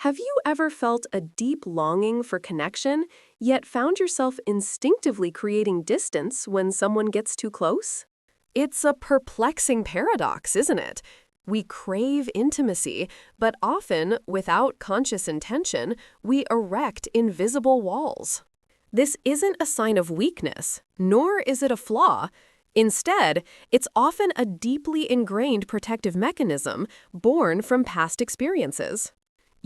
Have you ever felt a deep longing for connection, yet found yourself instinctively creating distance when someone gets too close? It's a perplexing paradox, isn't it? We crave intimacy, but often, without conscious intention, we erect invisible walls. This isn't a sign of weakness, nor is it a flaw. Instead, it's often a deeply ingrained protective mechanism born from past experiences.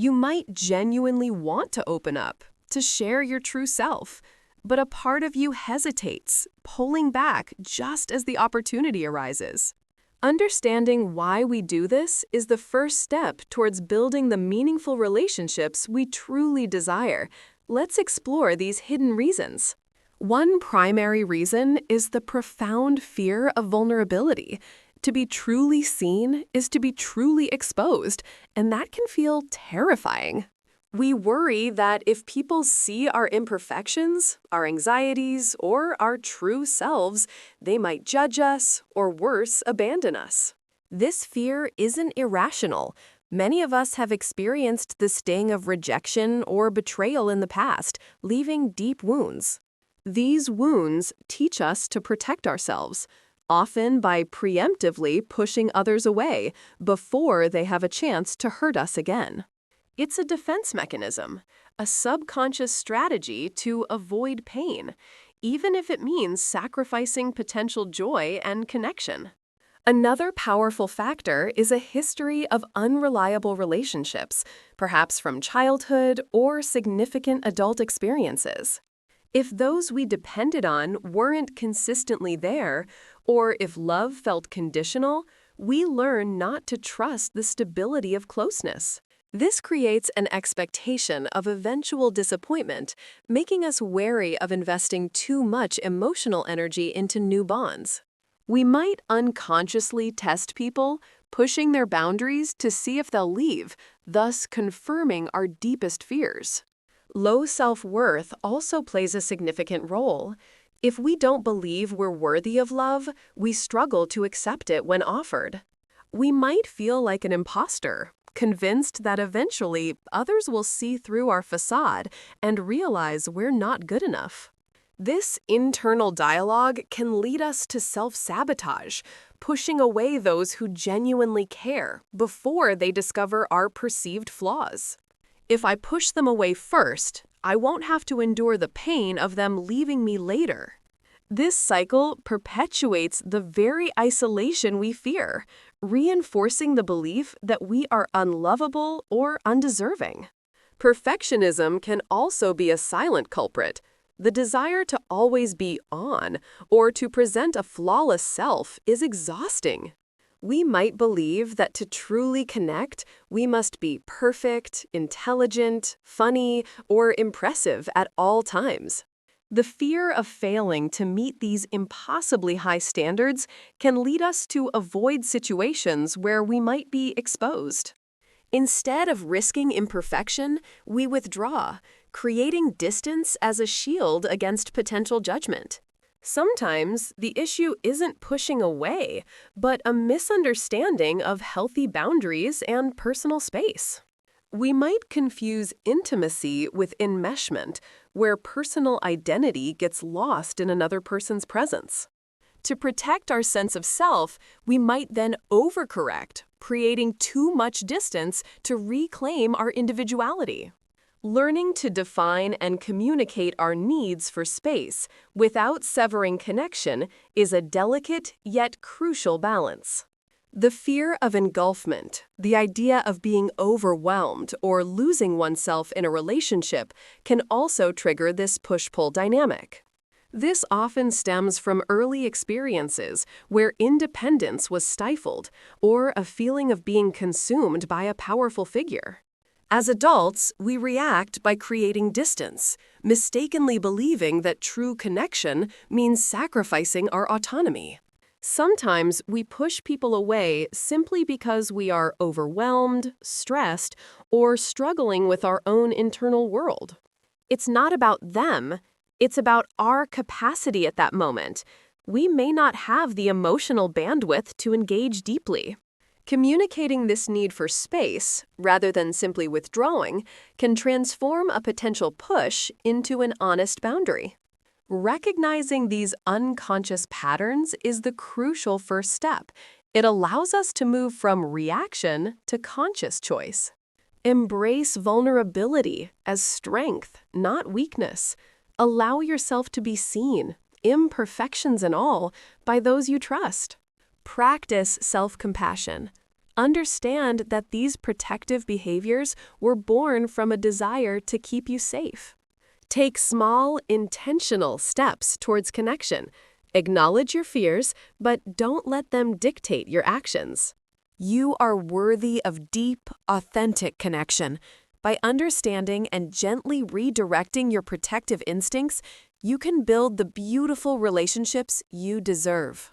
You might genuinely want to open up, to share your true self, but a part of you hesitates, pulling back just as the opportunity arises. Understanding why we do this is the first step towards building the meaningful relationships we truly desire. Let's explore these hidden reasons. One primary reason is the profound fear of vulnerability. To be truly seen is to be truly exposed, and that can feel terrifying. We worry that if people see our imperfections, our anxieties, or our true selves, they might judge us, or worse, abandon us. This fear isn't irrational. Many of us have experienced the sting of rejection or betrayal in the past, leaving deep wounds. These wounds teach us to protect ourselves, often by preemptively pushing others away before they have a chance to hurt us again. It's a defense mechanism, a subconscious strategy to avoid pain, even if it means sacrificing potential joy and connection. Another powerful factor is a history of unreliable relationships, perhaps from childhood or significant adult experiences. If those we depended on weren't consistently there, or if love felt conditional, we learn not to trust the stability of closeness. This creates an expectation of eventual disappointment, making us wary of investing too much emotional energy into new bonds. We might unconsciously test people, pushing their boundaries to see if they'll leave, thus confirming our deepest fears. Low self-worth also plays a significant role. If we don't believe we're worthy of love, we struggle to accept it when offered. We might feel like an imposter, convinced that eventually others will see through our facade and realize we're not good enough. This internal dialogue can lead us to self-sabotage, pushing away those who genuinely care before they discover our perceived flaws. If I push them away first, I won't have to endure the pain of them leaving me later. This cycle perpetuates the very isolation we fear, reinforcing the belief that we are unlovable or undeserving. Perfectionism can also be a silent culprit. The desire to always be on or to present a flawless self is exhausting. We might believe that to truly connect, we must be perfect, intelligent, funny, or impressive at all times. The fear of failing to meet these impossibly high standards can lead us to avoid situations where we might be exposed. Instead of risking imperfection, we withdraw, creating distance as a shield against potential judgment. Sometimes the issue isn't pushing away, but a misunderstanding of healthy boundaries and personal space. We might confuse intimacy with enmeshment, where personal identity gets lost in another person's presence. To protect our sense of self, we might then overcorrect, creating too much distance to reclaim our individuality. Learning to define and communicate our needs for space without severing connection is a delicate yet crucial balance. The fear of engulfment, the idea of being overwhelmed or losing oneself in a relationship, can also trigger this push-pull dynamic. This often stems from early experiences where independence was stifled or a feeling of being consumed by a powerful figure. As adults, we react by creating distance, mistakenly believing that true connection means sacrificing our autonomy. Sometimes we push people away simply because we are overwhelmed, stressed, or struggling with our own internal world. It's not about them, it's about our capacity at that moment. We may not have the emotional bandwidth to engage deeply. Communicating this need for space, rather than simply withdrawing, can transform a potential push into an honest boundary. Recognizing these unconscious patterns is the crucial first step. It allows us to move from reaction to conscious choice. Embrace vulnerability as strength, not weakness. Allow yourself to be seen, imperfections and all, by those you trust. Practice self-compassion. Understand that these protective behaviors were born from a desire to keep you safe. Take small, intentional steps towards connection. Acknowledge your fears, but don't let them dictate your actions. You are worthy of deep, authentic connection. By understanding and gently redirecting your protective instincts, you can build the beautiful relationships you deserve.